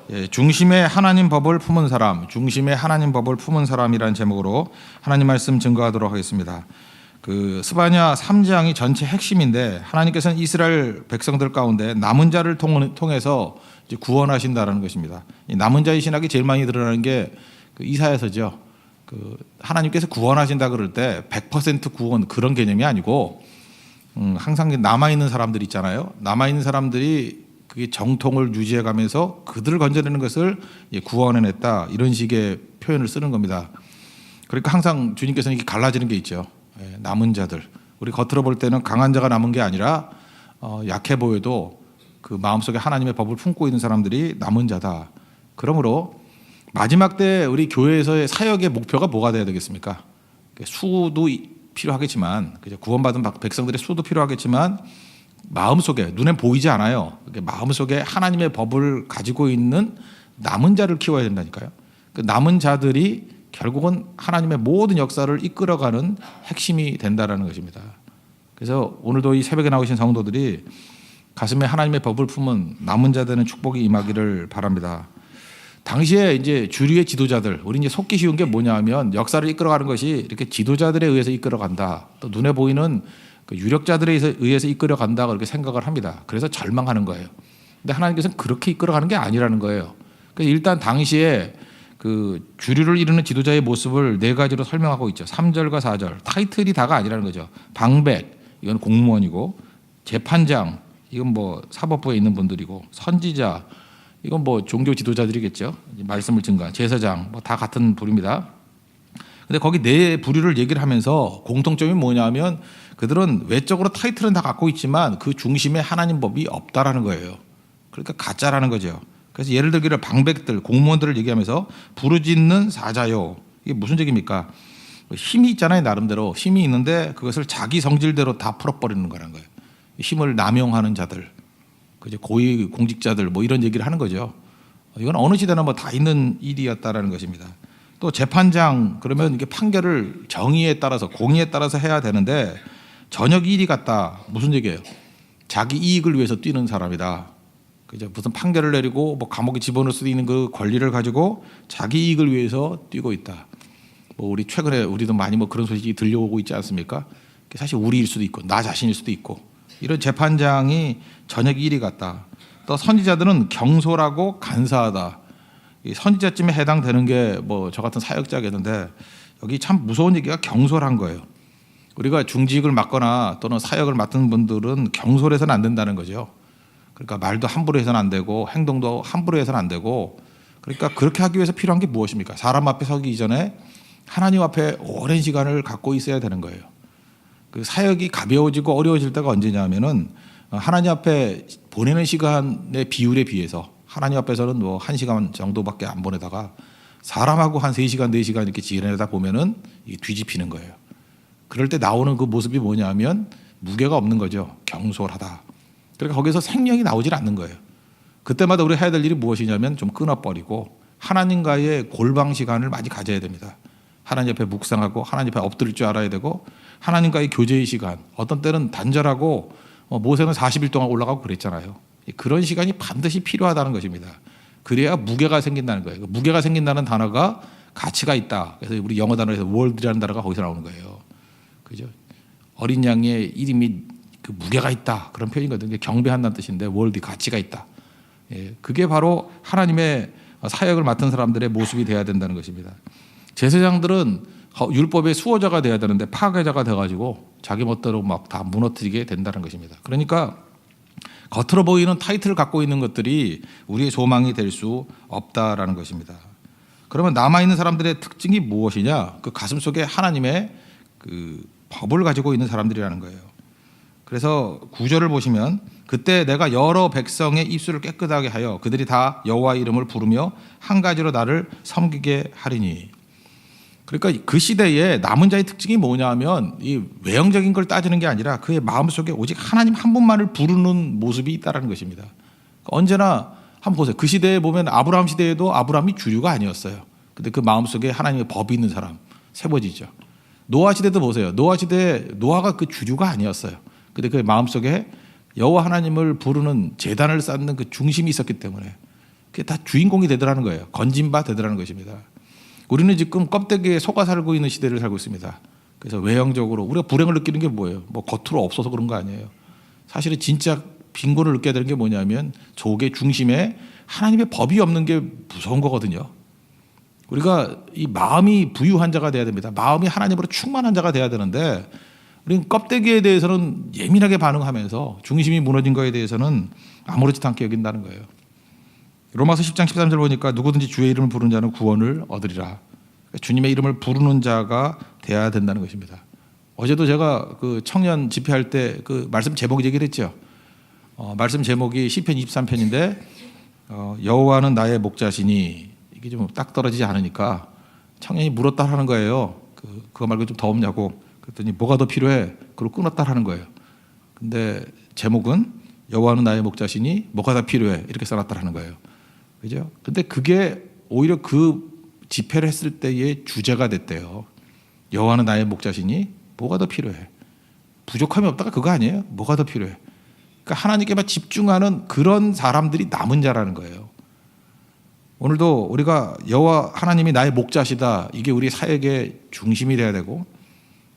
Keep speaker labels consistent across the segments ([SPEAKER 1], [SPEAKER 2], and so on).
[SPEAKER 1] 예, 중심에 하나님 법을 품은 사람, 중심에 하나님 법을 품은 사람이라는 제목으로 하나님 말씀 증거하도록 하겠습니다. 그 스바냐 3장이 전체 핵심인데 하나님께서는 이스라엘 백성들 가운데 남은 자를 통해서 이제 구원하신다라는 것입니다. 이 남은 자의 신학이 제일 많이 드러나는 게 그 이사야서죠. 그 하나님께서 구원하신다 그럴 때 100% 구원 그런 개념이 아니고 항상 남아 있는 사람들 있잖아요. 남아 있는 사람들이 그게 정통을 유지해 가면서 그들을 건져내는 것을 구원해냈다 이런 식의 표현을 쓰는 겁니다. 그러니까 항상 주님께서는 이게 갈라지는 게 있죠. 남은 자들, 우리 겉으로 볼 때는 강한 자가 남은 게 아니라 약해 보여도 그 마음속에 하나님의 법을 품고 있는 사람들이 남은 자다. 그러므로 마지막 때 우리 교회에서의 사역의 목표가 뭐가 돼야 되겠습니까? 수도 필요하겠지만 구원받은 백성들의 수도 필요하겠지만 마음속에 눈에 보이지 않아요. 마음속에 하나님의 법을 가지고 있는 남은 자를 키워야 된다니까요. 그 남은 자들이 결국은 하나님의 모든 역사를 이끌어가는 핵심이 된다라는 것입니다. 그래서 오늘도 이 새벽에 나오신 성도들이 가슴에 하나님의 법을 품은 남은 자들은 축복이 임하기를 바랍니다. 당시에 이제 주류의 지도자들, 우리 이제 속기 쉬운 게 뭐냐면 역사를 이끌어가는 것이 이렇게 지도자들에 의해서 이끌어간다. 또 눈에 보이는 그 유력자들에 의해서 이끌어간다 그렇게 생각을 합니다. 그래서 절망하는 거예요. 근데 하나님께서는 그렇게 이끌어가는 게 아니라는 거예요. 그래서 일단 당시에 그 주류를 이루는 지도자의 모습을 네 가지로 설명하고 있죠. 3절과 4절. 타이틀이 다가 아니라는 거죠. 방백, 이건 공무원이고, 재판장, 이건 뭐 사법부에 있는 분들이고, 선지자, 이건 뭐 종교 지도자들이겠죠. 말씀을 증거한 제사장, 뭐 다 같은 부류입니다. 근데 거기 네 부류를 얘기를 하면서 공통점이 뭐냐면 그들은 외적으로 타이틀은 다 갖고 있지만 그 중심에 하나님 법이 없다라는 거예요. 그러니까 가짜라는 거죠. 그래서 예를 들기를 방백들, 공무원들을 얘기하면서 부르짖는 사자요. 이게 무슨 얘기입니까? 힘이 있잖아요. 나름대로 힘이 있는데 그것을 자기 성질대로 다 풀어버리는 거라는 거예요. 힘을 남용하는 자들, 고위 공직자들 뭐 이런 얘기를 하는 거죠. 이건 어느 시대나 뭐 다 있는 일이었다라는 것입니다. 또 재판장 그러면 이게 판결을 정의에 따라서 공의에 따라서 해야 되는데 저녁 일이 같다. 무슨 얘기예요? 자기 이익을 위해서 뛰는 사람이다. 그죠? 무슨 판결을 내리고 뭐 감옥에 집어넣을 수도 있는 그 권리를 가지고 자기 이익을 위해서 뛰고 있다. 뭐 우리 최근에 우리도 많이 뭐 그런 소식이 들려오고 있지 않습니까? 사실 우리일 수도 있고 나 자신일 수도 있고 이런 재판장이 저녁 일이 같다. 또 선지자들은 경솔하고 간사하다. 이 선지자쯤에 해당되는 게 뭐 저 같은 사역자겠는데 여기 참 무서운 얘기가 경솔한 거예요. 우리가 중직을 맡거나 또는 사역을 맡은 분들은 경솔해서는 안 된다는 거죠. 그러니까 말도 함부로 해서는 안 되고 행동도 함부로 해서는 안 되고 그러니까 그렇게 하기 위해서 필요한 게 무엇입니까? 사람 앞에 서기 이전에 하나님 앞에 오랜 시간을 갖고 있어야 되는 거예요. 그 사역이 가벼워지고 어려워질 때가 언제냐면은 하나님 앞에 보내는 시간의 비율에 비해서 하나님 앞에서는 뭐 1시간 정도밖에 안 보내다가 사람하고 한 3시간, 4시간 이렇게 지내다 보면은 이게 뒤집히는 거예요. 그럴 때 나오는 그 모습이 뭐냐면 무게가 없는 거죠. 경솔하다. 그러니까 거기서 생명이 나오질 않는 거예요. 그때마다 우리 해야 될 일이 무엇이냐면 좀 끊어버리고 하나님과의 골방 시간을 많이 가져야 됩니다. 하나님 앞에 묵상하고 하나님 앞에 엎드릴 줄 알아야 되고 하나님과의 교제의 시간, 어떤 때는 단절하고 모세는 40일 동안 올라가고 그랬잖아요. 그런 시간이 반드시 필요하다는 것입니다. 그래야 무게가 생긴다는 거예요. 무게가 생긴다는 단어가 가치가 있다. 그래서 우리 영어 단어에서 월드라는 단어가 거기서 나오는 거예요. 그죠? 어린 양의 이름이 그 무게가 있다. 그런 표현이거든요. 경배한다는 뜻인데 월드 가치가 있다. 예, 그게 바로 하나님의 사역을 맡은 사람들의 모습이 돼야 된다는 것입니다. 제사장들은 율법의 수호자가 돼야 되는데 파괴자가 돼가지고 자기 멋대로 막 다 무너뜨리게 된다는 것입니다. 그러니까 겉으로 보이는 타이틀을 갖고 있는 것들이 우리의 소망이 될 수 없다라는 것입니다. 그러면 남아있는 사람들의 특징이 무엇이냐? 그 가슴 속에 하나님의 그 법을 가지고 있는 사람들이라는 거예요. 그래서 9절을 보시면 그때 내가 여러 백성의 입술을 깨끗하게 하여 그들이 다 여호와 이름을 부르며 한 가지로 나를 섬기게 하리니. 그러니까 그 시대에 남은 자의 특징이 뭐냐면 이 외형적인 걸 따지는 게 아니라 그의 마음속에 오직 하나님 한 분만을 부르는 모습이 있다는 것입니다. 언제나 한번 보세요. 그 시대에 보면 아브라함 시대에도 아브라함이 주류가 아니었어요. 근데 그 마음속에 하나님의 법이 있는 사람 세워지죠. 노아 시대도 보세요. 노아 시대에 노아가 그 주류가 아니었어요. 근데 그 마음속에 여호와 하나님을 부르는 제단을 쌓는 그 중심이 있었기 때문에 그게 다 주인공이 되더라는 거예요. 건진 바 되더라는 것입니다. 우리는 지금 껍데기에 속아 살고 있는 시대를 살고 있습니다. 그래서 외형적으로 우리가 불행을 느끼는 게 뭐예요? 뭐 겉으로 없어서 그런 거 아니에요. 사실은 진짜 빈곤을 느껴야 되는 게 뭐냐면 족의 중심에 하나님의 법이 없는 게 무서운 거거든요. 우리가 이 마음이 부유한 자가 돼야 됩니다. 마음이 하나님으로 충만한 자가 돼야 되는데 우리는 껍데기에 대해서는 예민하게 반응하면서 중심이 무너진 거에 대해서는 아무렇지도 않게 여긴다는 거예요. 로마서 10장 13절 보니까 누구든지 주의 이름을 부르는 자는 구원을 얻으리라. 주님의 이름을 부르는 자가 돼야 된다는 것입니다. 어제도 제가 그 청년 집회할 때 그 말씀 제목 얘기를 했죠. 말씀 제목이 시편 23편인데 여호와는 나의 목자시니 이게 좀 딱 떨어지지 않으니까 청년이 물었다 하는 거예요. 그거 말고 좀 더 없냐고. 그랬더니 뭐가 더 필요해? 그리고 끊었다 하는 거예요. 근데 제목은 여호와는 나의 목자시니 뭐가 더 필요해? 이렇게 써놨다 하는 거예요. 그죠? 근데 그게 오히려 그 집회를 했을 때의 주제가 됐대요. 여호와는 나의 목자시니 뭐가 더 필요해? 부족함이 없다가 그거 아니에요? 뭐가 더 필요해? 그러니까 하나님께만 집중하는 그런 사람들이 남은 자라는 거예요. 오늘도 우리가 여호와 하나님이 나의 목자시다. 이게 우리 사역의 중심이 돼야 되고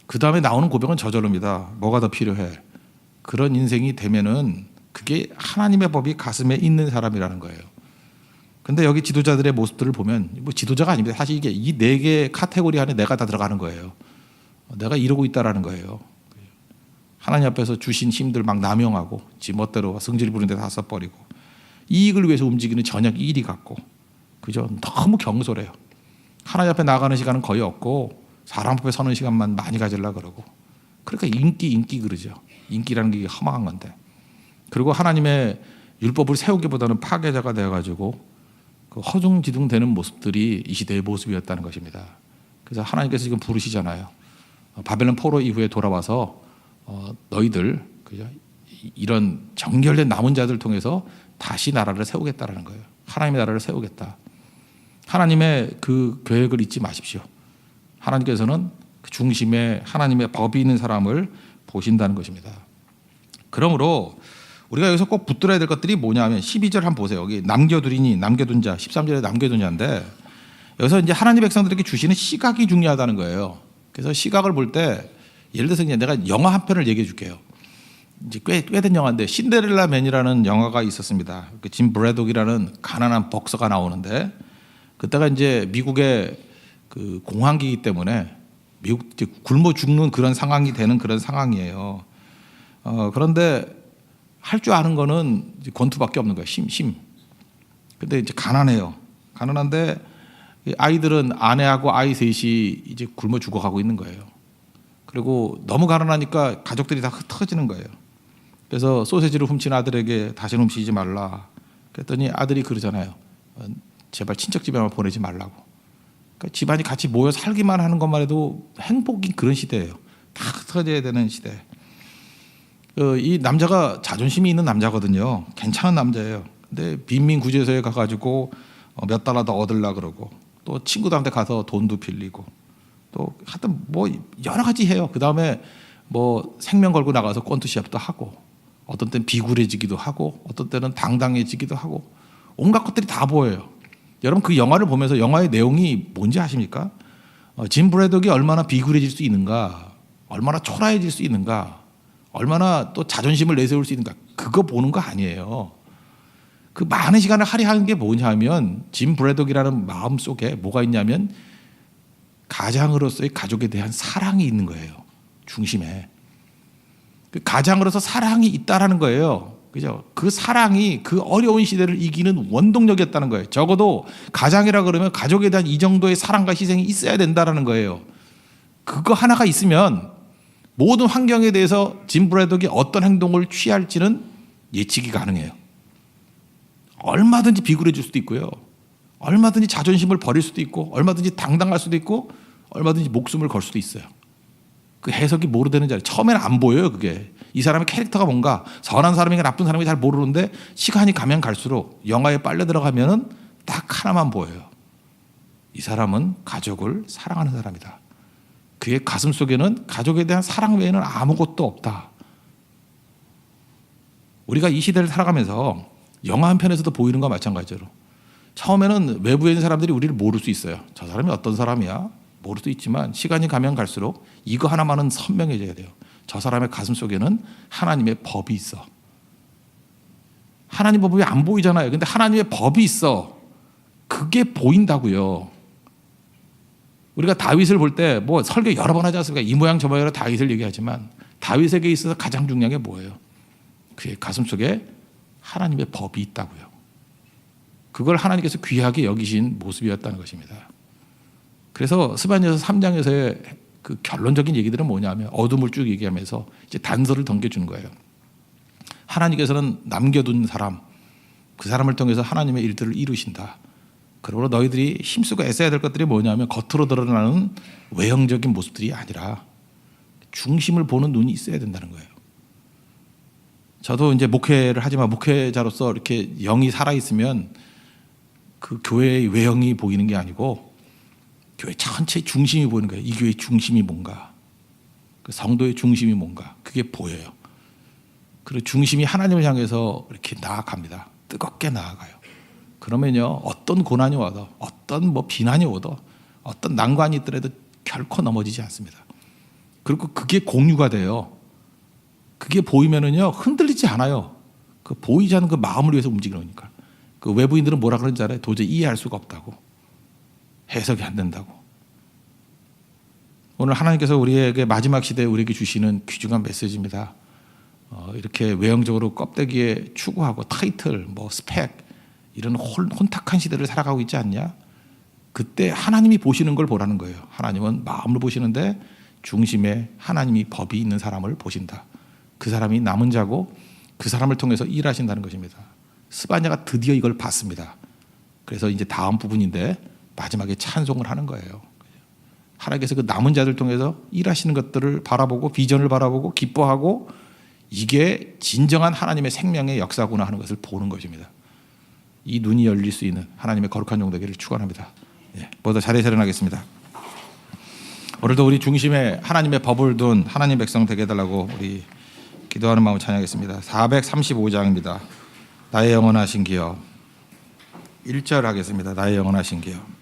[SPEAKER 1] 그 다음에 나오는 고백은 저절로입니다. 뭐가 더 필요해? 그런 인생이 되면은 그게 하나님의 법이 가슴에 있는 사람이라는 거예요. 근데 여기 지도자들의 모습들을 보면 뭐 지도자가 아닙니다. 사실 이게 이 네 개의 카테고리 안에 내가 다 들어가는 거예요. 내가 이러고 있다라는 거예요. 하나님 앞에서 주신 힘들 막 남용하고 지 멋대로 성질 부리는 데 다 써버리고 이익을 위해서 움직이는 저녁 일이 같고 그죠? 너무 경솔해요. 하나님 앞에 나가는 시간은 거의 없고 사람 앞에 서는 시간만 많이 가지려고 그러고 그러니까 인기 그러죠. 인기라는 게 허망한 건데 그리고 하나님의 율법을 세우기보다는 파괴자가 되어가지고 그 허둥지둥 되는 모습들이 이 시대의 모습이었다는 것입니다. 그래서 하나님께서 지금 부르시잖아요. 바벨론 포로 이후에 돌아와서 너희들 그죠? 이런 정결된 남은 자들 통해서 다시 나라를 세우겠다라는 거예요. 하나님의 나라를 세우겠다. 하나님의 그 계획을 잊지 마십시오. 하나님께서는 그 중심에 하나님의 법이 있는 사람을 보신다는 것입니다. 그러므로 우리가 여기서 꼭 붙들어야 될 것들이 뭐냐 하면 12절 한번 보세요. 여기 남겨두리니 남겨둔 자 13절에 남겨둔 자인데 여기서 이제 하나님 백성들에게 주시는 시각이 중요하다는 거예요. 그래서 시각을 볼 때 예를 들어서 그냥 내가 영화 한 편을 얘기해 줄게요. 이제 꽤 된 영화인데 신데렐라 맨이라는 영화가 있었습니다. 짐 브래독이라는 가난한 복서가 나오는데 그때가 이제 미국의 그 공황기이기 때문에 미국 이제 굶어 죽는 그런 상황이 되는 그런 상황이에요. 그런데 할 줄 아는 거는 이제 권투밖에 없는 거예요. 힘. 근데 이제 가난해요. 가난한데 아이들은 아내하고 아이 셋이 이제 굶어 죽어가고 있는 거예요. 그리고 너무 가난하니까 가족들이 다 흩어지는 거예요. 그래서 소세지를 훔친 아들에게 다시는 훔치지 말라. 그랬더니 아들이 그러잖아요. 제발 친척 집에만 보내지 말라고. 그러니까 집안이 같이 모여 살기만 하는 것만 해도 행복인 그런 시대예요. 다 흩어져야 되는 시대. 이 남자가 자존심이 있는 남자거든요. 괜찮은 남자예요. 근데 빈민구제소에 가가지고 몇 달러 더 얻으려 그러고 또 친구들한테 가서 돈도 빌리고 또 하여튼 뭐 여러 가지 해요. 그 다음에 뭐 생명 걸고 나가서 권투 시합도 하고 어떤 때는 비굴해지기도 하고 어떤 때는 당당해지기도 하고 온갖 것들이 다 보여요. 여러분 그 영화를 보면서 영화의 내용이 뭔지 아십니까? 짐 브래독이 얼마나 비굴해질 수 있는가, 얼마나 초라해질 수 있는가, 얼마나 또 자존심을 내세울 수 있는가, 그거 보는 거 아니에요. 그 많은 시간을 할애하는 게 뭐냐면 짐 브래독이라는 마음 속에 뭐가 있냐면 가장으로서의 가족에 대한 사랑이 있는 거예요. 중심에. 그 가장으로서 사랑이 있다라는 거예요. 그죠? 그 사랑이 그 어려운 시대를 이기는 원동력이었다는 거예요. 적어도 가장이라 그러면 가족에 대한 이 정도의 사랑과 희생이 있어야 된다라는 거예요. 그거 하나가 있으면 모든 환경에 대해서 짐 브래독이 어떤 행동을 취할지는 예측이 가능해요. 얼마든지 비굴해질 수도 있고요. 얼마든지 자존심을 버릴 수도 있고 얼마든지 당당할 수도 있고 얼마든지 목숨을 걸 수도 있어요. 그 해석이 뭐로 되는지 알아요. 처음에는 안 보여요. 그게 이 사람의 캐릭터가 뭔가 선한 사람인가 나쁜 사람인가 잘 모르는데 시간이 가면 갈수록 영화에 빨려 들어가면은 딱 하나만 보여요. 이 사람은 가족을 사랑하는 사람이다. 그의 가슴 속에는 가족에 대한 사랑 외에는 아무것도 없다. 우리가 이 시대를 살아가면서 영화 한 편에서도 보이는 것과 마찬가지로 처음에는 외부에 있는 사람들이 우리를 모를 수 있어요. 저 사람이 어떤 사람이야? 모를 수 있지만 시간이 가면 갈수록 이거 하나만은 선명해져야 돼요. 저 사람의 가슴 속에는 하나님의 법이 있어. 하나님 법이 안 보이잖아요. 근데 하나님의 법이 있어. 그게 보인다고요. 우리가 다윗을 볼 때 뭐 설교 여러 번 하지 않습니까? 이 모양 저 모양으로 다윗을 얘기하지만 다윗에게 있어서 가장 중요한 게 뭐예요? 그의 가슴 속에 하나님의 법이 있다고요. 그걸 하나님께서 귀하게 여기신 모습이었다는 것입니다. 그래서 스바냐서 3장에서의 그 결론적인 얘기들은 뭐냐면 어둠을 쭉 얘기하면서 이제 단서를 던져주는 거예요. 하나님께서는 남겨둔 사람, 그 사람을 통해서 하나님의 일들을 이루신다. 그러므로 너희들이 힘쓰고 애써야 될 것들이 뭐냐면 겉으로 드러나는 외형적인 모습들이 아니라 중심을 보는 눈이 있어야 된다는 거예요. 저도 이제 목회를 하지만 목회자로서 이렇게 영이 살아있으면 그 교회의 외형이 보이는 게 아니고 교회 전체의 중심이 보이는 거예요. 이 교회의 중심이 뭔가, 그 성도의 중심이 뭔가, 그게 보여요. 그리고 중심이 하나님을 향해서 이렇게 나아갑니다. 뜨겁게 나아가요. 그러면요, 어떤 고난이 와도, 어떤 뭐 비난이 오도, 어떤 난관이 있더라도 결코 넘어지지 않습니다. 그리고 그게 공유가 돼요. 그게 보이면은요, 흔들리지 않아요. 그 보이지 않는 그 마음을 위해서 움직이는 거니까. 그 외부인들은 뭐라 그러는지 알아요? 도저히 이해할 수가 없다고. 해석이 안 된다고. 오늘 하나님께서 우리에게 마지막 시대에 우리에게 주시는 귀중한 메시지입니다. 이렇게 외형적으로 껍데기에 추구하고 타이틀, 뭐 스펙, 이런 혼탁한 시대를 살아가고 있지 않냐? 그때 하나님이 보시는 걸 보라는 거예요. 하나님은 마음을 보시는데 중심에 하나님이 법이 있는 사람을 보신다. 그 사람이 남은 자고 그 사람을 통해서 일하신다는 것입니다. 스바냐가 드디어 이걸 봤습니다. 그래서 이제 다음 부분인데 마지막에 찬송을 하는 거예요. 하나님께서 그 남은 자들 통해서 일하시는 것들을 바라보고 비전을 바라보고 기뻐하고 이게 진정한 하나님의 생명의 역사구나 하는 것을 보는 것입니다. 이 눈이 열릴 수 있는 하나님의 거룩한 종 되기를 축원합니다. 모두 자리에 일어나겠습니다. 오늘도 우리 중심에 하나님의 법을 둔 하나님 백성 되게 해달라고 우리 기도하는 마음을 찬양하겠습니다. 435장입니다. 나의 영원하신 기여. 1절 하겠습니다. 나의 영원하신 기여.